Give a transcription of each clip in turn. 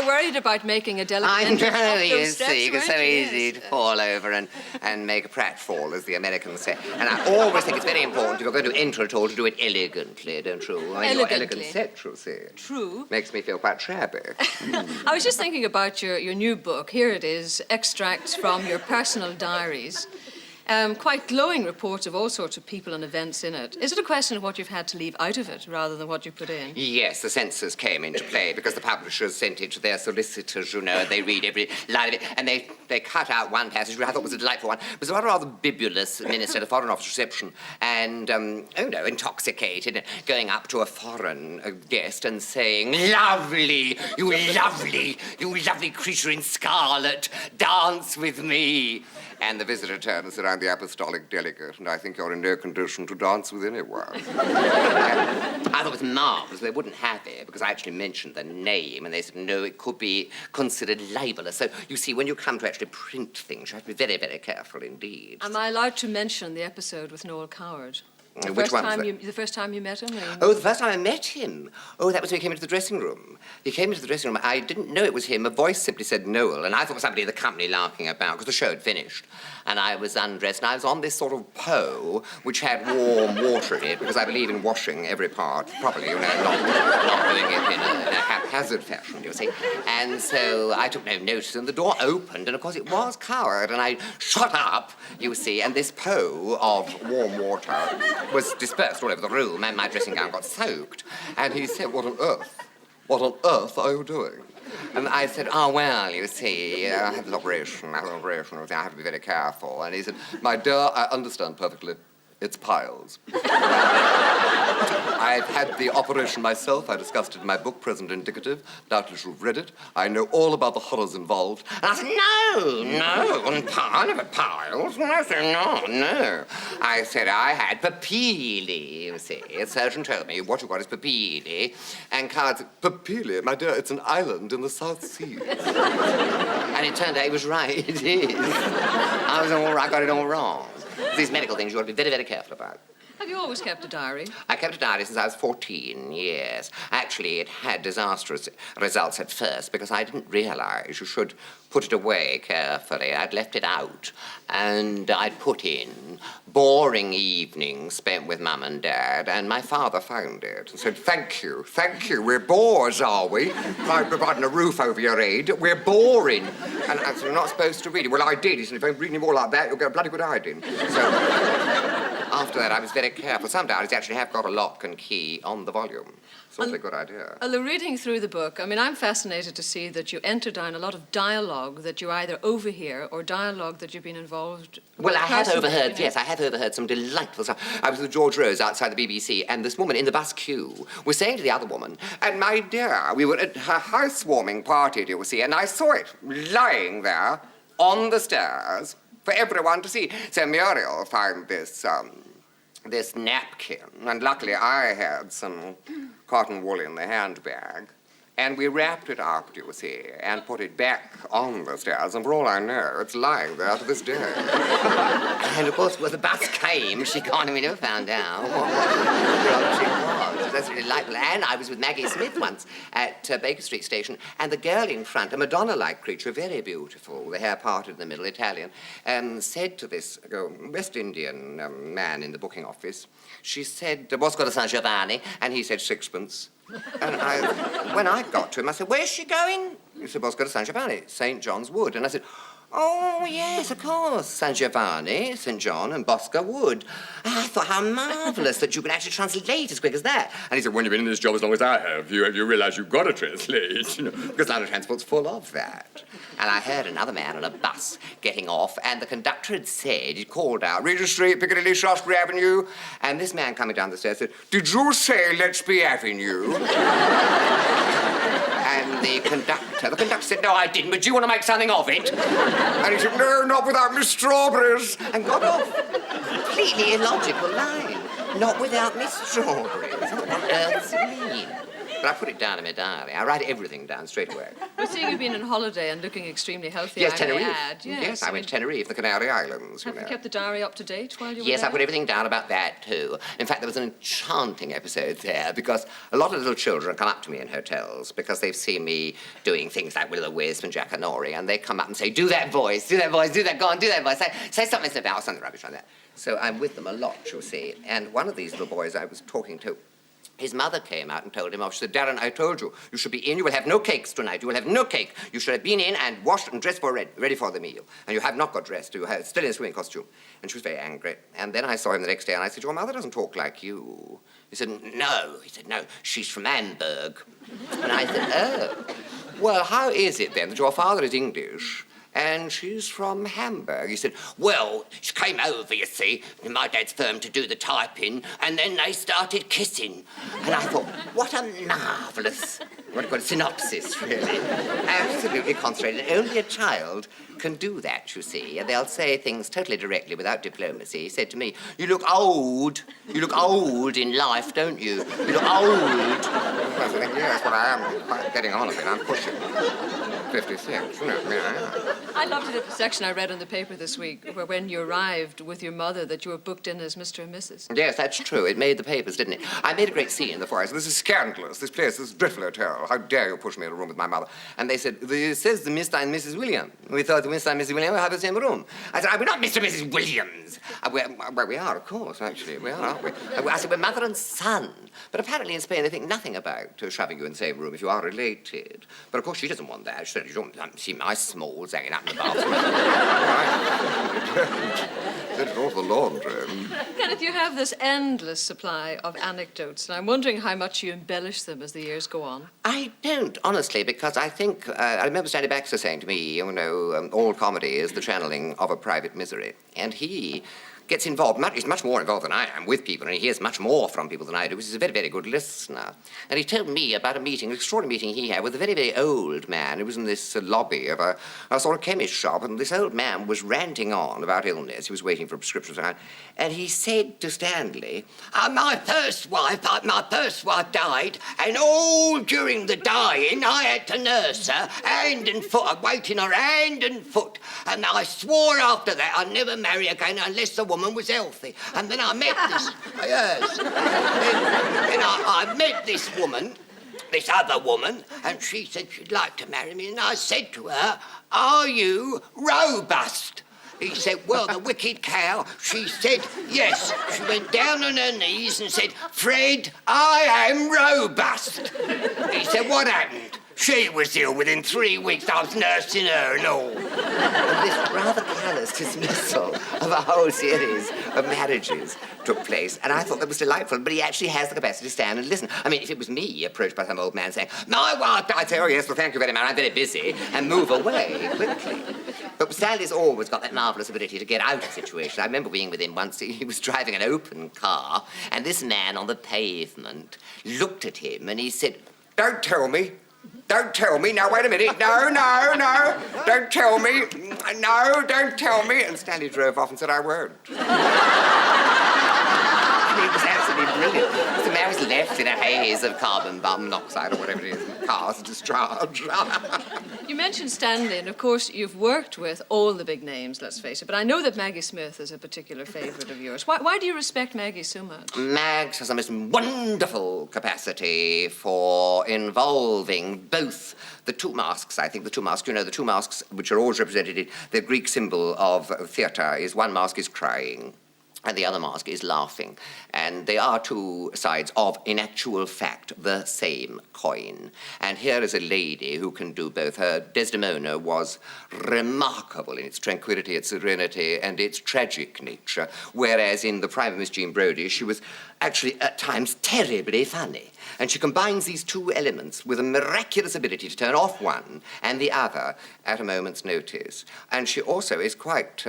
were worried about making a delicate I entrance up know, those you steps, see, it's so weren't you? easy to fall over and make a pratfall, as the Americans say. And I always think it's very important, if you're going to enter at all, to do it elegantly, don't you? I mean, your elegant set, you see. True. Makes me feel quite shabby. I was just thinking about your new book. Here it is, extracts from your personal diaries. Quite glowing reports of all sorts of people and events in it. Is it a question of what you've had to leave out of it rather than what you put in? Yes, the censors came into play because the publishers sent it to their solicitors, you know, and they read every line of it, and they cut out one passage which I thought was a delightful one. It was a rather bibulous minister at a Foreign Office reception and, intoxicated, and going up to a foreign guest and saying, "Lovely, you lovely creature in scarlet, dance with me." And the visitor turned and said, "I'm the apostolic delegate, and I think you're in no condition to dance with anyone." I thought it was marvellous. They wouldn't have it, because I actually mentioned the name, and they said, no, it could be considered libelous. So, you see, when you come to actually print things, you have to be very, very careful indeed. Am I allowed to mention the episode with Noël Coward? Which one was that? The first time you met him? Oh, the first time I met him. Oh, that was when he came into the dressing room. He came into the dressing room. I didn't know it was him. A voice simply said Noel, and I thought it was somebody in the company larking about, because the show had finished. And I was undressed, and I was on this sort of pole, which had warm water in it, because I believe in washing every part properly, you know, not doing it in a haphazard fashion, you see. And so I took no notice, and the door opened, and of course it was Coward, and I shot up, you see, and this pole of warm water was dispersed all over the room, and my dressing gown got soaked. And he said, what on earth are you doing? And I said, "Oh, well, you see, I had an operation, I have to be very careful." And he said, "My dear, I understand perfectly. It's piles." I've had the operation myself. I discussed it in my book, Present Indicative. Doubtless you've read it. I know all about the horrors involved. And I said, I never piles. And I said, no. I said, I had papilli, you see. A surgeon told me what you got is papilli. And Coward said, "Papilli? My dear, it's an island in the South Sea." And it turned out he was right, it is. I got it all wrong. These medical things you ought to be very, very careful about. Have you always kept a diary? I kept a diary since I was 14, yes. Actually, it had disastrous results at first because I didn't realize you should put it away carefully. I'd left it out, and I'd put in boring evenings spent with Mum and Dad, and my father found it and said, thank you, we're bores, are we? Providing a roof over your head, we're boring." And I said, "You're not supposed to read it." "Well, I did." He said, "If I'm reading more like that, you'll get a bloody good hiding." So after that, I was very careful. Some diaries actually have got a lock and key on the volume. Sort of a good idea. Although reading through the book, I mean, I'm fascinated to see that you enter down a lot of dialogue that you either overhear or dialogue that you've been involved with. Well, I have overheard, you know? yes, I have overheard some delightful stuff. I was with George Rose outside the BBC, and this woman in the bus queue was saying to the other woman, "And my dear, we were at her housewarming party, do you see, and I saw it lying there on the stairs for everyone to see." So Muriel found this napkin, and luckily I had some cotton wool in the handbag, and we wrapped it up, do you see, and put it back on the stairs, and for all I know, it's lying there to this day. And of course, when the bus came, she gone, and we never found out what she was. That's really delightful. And I was with Maggie Smith once at Baker Street Station, and the girl in front, a Madonna-like creature, very beautiful, the hair parted in the middle, Italian, said to this West Indian man in the booking office, she said, "Bosco de San Giovanni," and he said, "Sixpence." And when I got to him, I said, "Where's she going?" He said, "Bosco de San Giovanni, St. John's Wood." And I said, "Oh, yes, of course, San Giovanni, St. John, and Bosco Wood." I thought, how marvellous that you can actually translate as quick as that. And he said, "When you've been in this job as long as I have, you realise you've got to translate, you know, because London Transport's full of that." And I heard another man on a bus getting off, and the conductor had said, he'd called out, "Regent Street, Piccadilly, Shaftesbury Avenue." And this man coming down the stairs said, "Did you say Let's Be Avenue?" And the conductor said, "No, I didn't, but do you want to make something of it?" And he said, "No, not without Miss Strawberries," and got off. Completely illogical line. Not without Miss Strawberries. What on earth does it mean? But I put it down in my diary. I write everything down straight away. We're seeing you've been on holiday and looking extremely healthy. Yes, I Tenerife. add. Yes, I went to Tenerife, the Canary Islands. Have you kept the diary up to date while you were Yes, there? I put everything down about that too. In fact, there was an enchanting episode there because a lot of little children come up to me in hotels because they've seen me doing things like Will-o-the-Wisp and Jackanory, and they come up and say, do that voice, do that voice, do that, go on, do that voice, say something about something rubbish like that. So I'm with them a lot, you'll see. And one of these little boys I was talking to, his mother came out and told him off. She said, Darren, I told you, you should be in. You will have no cakes tonight. You will have no cake. You should have been in and washed and dressed for ready for the meal. And you have not got dressed. You are still in a swimming costume. And she was very angry. And then I saw him the next day and I said, your mother doesn't talk like you. He said, no. He said, no, she's from Hamburg. And I said, oh. Well, how is it then that your father is English and she's from Hamburg? He said, well, she came over, you see, in my dad's firm to do the typing, and then they started kissing. And I thought, what a marvellous, what do you call it, synopsis, really. Absolutely concentrated. Only a child can do that, you see. And they'll say things totally directly without diplomacy. He said to me, you look old. You look old in life, don't you? You look old. I said, yes, but I am quite getting on a bit. I'm pushing 56, you know. I loved it, the section I read in the paper this week where when you arrived with your mother that you were booked in as Mr. and Mrs. Yes, that's true. It made the papers, didn't it? I made a great scene in the forest. This is scandalous. This place, this dreadful hotel. How dare you push me in a room with my mother? And they said, it says the Mr. and Mrs. Williams. We thought the Mr. and Mrs. Williams would have the same room. I said, we're not Mr. and Mrs. Williams. Well, we are, of course, actually. We are, aren't we? I said, we're mother and son. But apparently in Spain they think nothing about shoving you in the same room if you are related. But of course she doesn't want that. She said, you don't see my smalls hanging out in the bathroom. It's all the laundry. Kenneth, you have this endless supply of anecdotes, and I'm wondering how much you embellish them as the years go on. I don't, honestly, because I think, I remember Stanley Baxter saying to me, you know, all comedy is the channeling of a private misery. And he gets involved, he's much more involved than I am with people, and he hears much more from people than I do, because he's a very, very good listener. And he told me about a meeting, an extraordinary meeting he had with a very, very old man who was in this lobby of a sort of chemist shop, and this old man was ranting on about illness. He was waiting for prescriptions, and he said to Stanley, my first wife died, and all during the dying, I had to nurse her, hand and foot, waiting her hand and foot, and I swore after that I'd never marry again unless the woman was healthy. And then I met this, yes, then I met this woman, this other woman, and she said she'd like to marry me, and I said to her, are you robust? He said, well, the wicked cow, she said, yes. She went down on her knees and said, Fred, I am robust. He said, what happened? She was ill within 3 weeks. I was nursing her and all. And this rather callous dismissal of a whole series of marriages took place, and I thought that was delightful, but he actually has the capacity to stand and listen. I mean, if it was me approached by some old man saying, my wife, I'd say, oh, yes, well, thank you very much, I'm very busy, and move away quickly. But Stanley's always got that marvellous ability to get out of situations. I remember being with him once. He was driving an open car, and this man on the pavement looked at him, and he said, don't tell me. Don't tell me. Now, wait a minute. No. Don't tell me. No, don't tell me. And Stanley drove off and said, I won't. It was absolutely brilliant. The man was left in a haze of carbon monoxide or whatever it is, cars discharge. You mentioned Stanley, and of course you've worked with all the big names, let's face it, but I know that Maggie Smith is a particular favourite of yours. Why do you respect Maggie so much? Mags has a most wonderful capacity for involving both the two masks, I think, the two masks, you know, the two masks which are always represented in the Greek symbol of theatre is one mask is crying, and the other mask is laughing. And they are two sides of, in actual fact, the same coin. And here is a lady who can do both. Her Desdemona was remarkable in its tranquility, its serenity, and its tragic nature, whereas in The Private Miss Jean Brodie, she was actually, at times, terribly funny. And she combines these two elements with a miraculous ability to turn off one and the other at a moment's notice. And she also is quite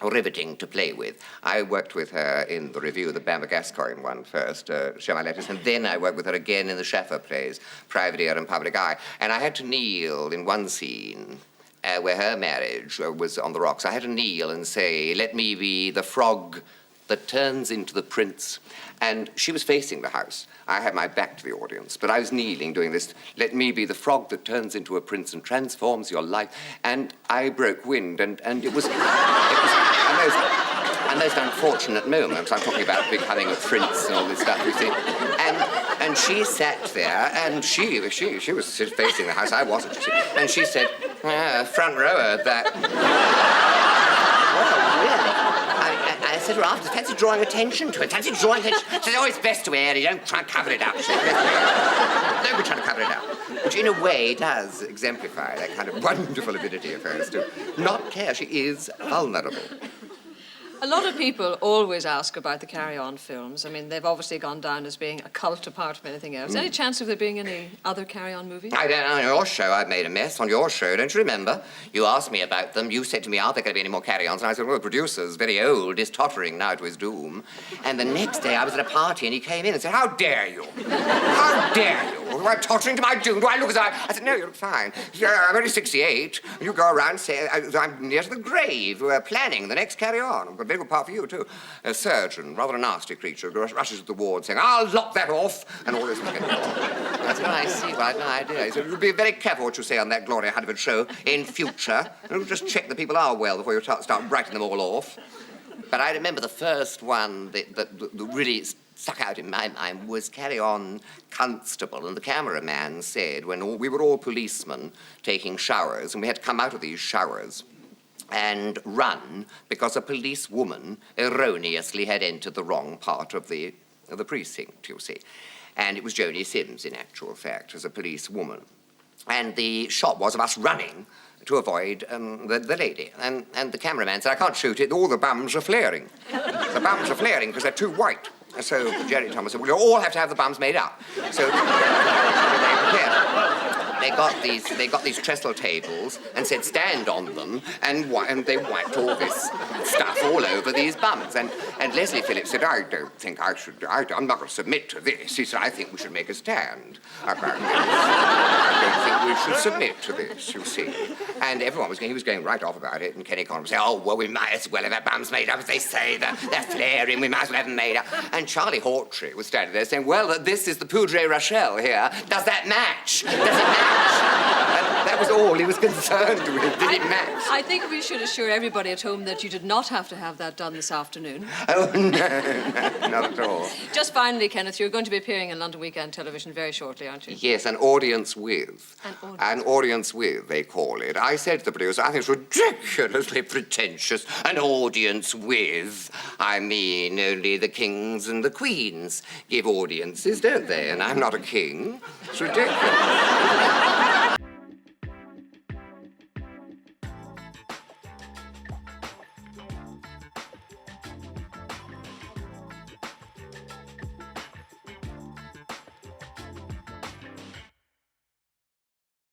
riveting to play with. I worked with her in the review of the Bamber Gascoigne one first, Show My Letters, and then I worked with her again in the Schaffer plays, Private Ear and Public Eye. And I had to kneel in one scene where her marriage was on the rocks. I had to kneel and say, let me be the frog that turns into the prince. And she was facing the house. I had my back to the audience, but I was kneeling doing this, let me be the frog that turns into a prince and transforms your life. And I broke wind, and it was a most unfortunate moment. I'm talking about becoming a prince and all this stuff, you see. And she sat there, and she was facing the house. I wasn't. And she said, front rower, that... I said to her after, fancy drawing attention to it. Fancy drawing attention. She said, oh, it's best to air it. Don't try and cover it up. She said, don't be trying to cover it up. Which, in a way, does exemplify that kind of wonderful ability of hers to not care. She is vulnerable. A lot of people always ask about the Carry On films. I mean, they've obviously gone down as being a cult apart from anything else. Any chance of there being any other Carry On movies? I don't know. On your show, I've made a mess. On your show, don't you remember? You asked me about them. You said to me, are there going to be any more Carry Ons? And I said, well, the producer's very old, is tottering now to his doom. And the next day, I was at a party, and he came in and said, how dare you? How dare you? Am I tottering to my doom? Do I look as I said, no, you look fine. I'm only 68, and you go around saying, I'm near to the grave. We're planning the next Carry On. I've got a very good part for you, too. A surgeon, rather a nasty creature, rushes to the ward saying, I'll lock that off, and all this. I said, I see, well, I've no idea. He said, you'll be very careful what you say on that Gloria Hunniford show in future. And just check that people are well before you start writing them all off. But I remember the first one that really stuck out in my mind was Carry On Constable, and the cameraman said, when we were all policemen taking showers, and we had to come out of these showers and run because a policewoman erroneously had entered the wrong part of the precinct, you see. And it was Joni Sims, in actual fact, as a policewoman. And the shot was of us running to avoid the lady. And the cameraman said, I can't shoot it, all the bums are flaring. The bums are flaring because they're too white. So Jerry Thomas said, well, you all have to have the bums made up. So they got these trestle tables and said, stand on them, and they wiped all this stuff all over these bums. And Leslie Phillips said, I don't think I should, I'm not going to submit to this. He said, I think we should make a stand about this. I don't think we should submit to this, you see. And everyone he was going right off about it, and Kenny Conner was saying, oh, well, we might as well have our bums made up, as they say, they're flaring, we might as well have them made up. And Charlie Hawtrey was standing there saying, well, this is the Poudre Rochelle here. Does that match? Does it match? And that was all he was concerned with. Did it match? I think we should assure everybody at home that you did not have to have that done this afternoon. Oh, no, not at all. Just finally, Kenneth, you're going to be appearing in London Weekend Television very shortly, aren't you? Yes, an audience with. An audience with, they call it. I said to the producer, I think it's ridiculously pretentious. An audience with. I mean, only the kings and the queens give audiences, don't they? And I'm not a king. It's ridiculous.